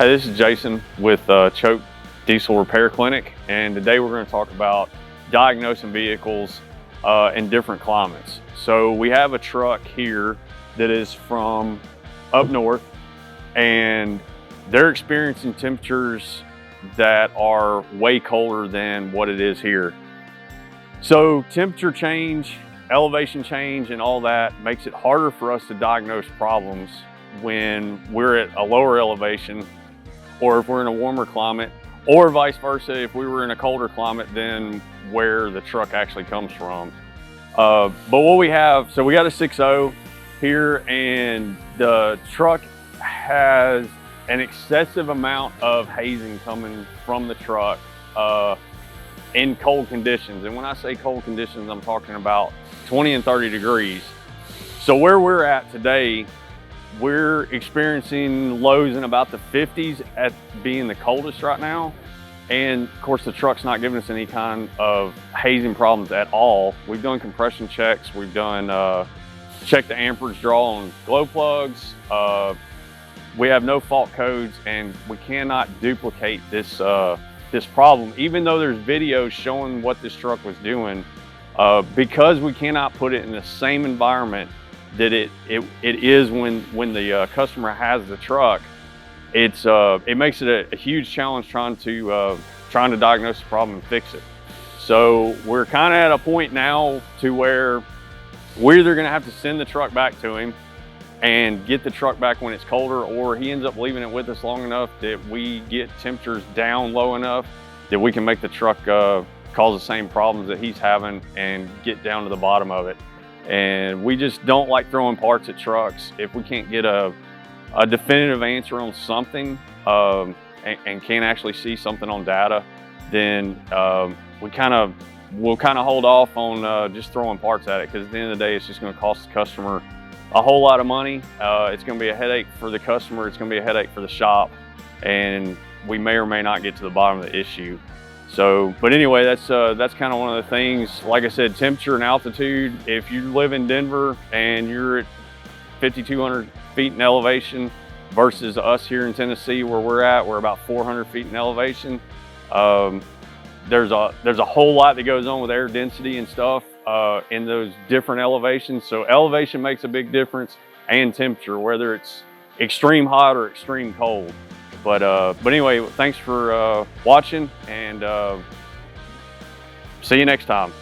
Hey, this is Jason with Choate Diesel Repair Clinic, and today we're going to talk about diagnosing vehicles in different climates. So we have a truck here that is from up north, and they're experiencing temperatures that are way colder than what it is here. So temperature change, elevation change, and all that makes it harder for us to diagnose problems when we're at a lower elevation, or if we're in a warmer climate, or vice versa if we were in a colder climate than where the truck actually comes from. But what we have, so we got a 6.0 here, and the truck has an excessive amount of hazing coming from the truck in cold conditions. And when I say cold conditions, I'm talking about 20 and 30 degrees. So where we're at today, we're experiencing lows in about the 50s at being the coldest right now. And of course, the truck's not giving us any kind of hazing problems at all. We've done compression checks. We've done check the amperage draw on glow plugs. We have no fault codes, and we cannot duplicate this this problem, even though there's videos showing what this truck was doing, because we cannot put it in the same environment that it is when the customer has the truck. It makes it a huge challenge trying to diagnose the problem and fix it. So we're kind of at a point now to where we're either going to have to send the truck back to him and get the truck back when it's colder, or he ends up leaving it with us long enough that we get temperatures down low enough that we can make the truck cause the same problems that he's having and get down to the bottom of it. And we just don't like throwing parts at trucks. If we can't get a definitive answer on something and can't actually see something on data, then we'll kind of hold off on just throwing parts at it, because at the end of the day, it's just going to cost the customer a whole lot of money. It's going to be a headache for the customer. It's going to be a headache for the shop, and we may or may not get to the bottom of the issue. So, but anyway, that's kind of one of the things. Like I said, temperature and altitude. If you live in Denver and you're at 5,200 feet in elevation versus us here in Tennessee where we're about 400 feet in elevation, there's a whole lot that goes on with air density and stuff in those different elevations. So elevation makes a big difference, and temperature, whether it's extreme hot or extreme cold. But anyway, thanks for watching, and see you next time.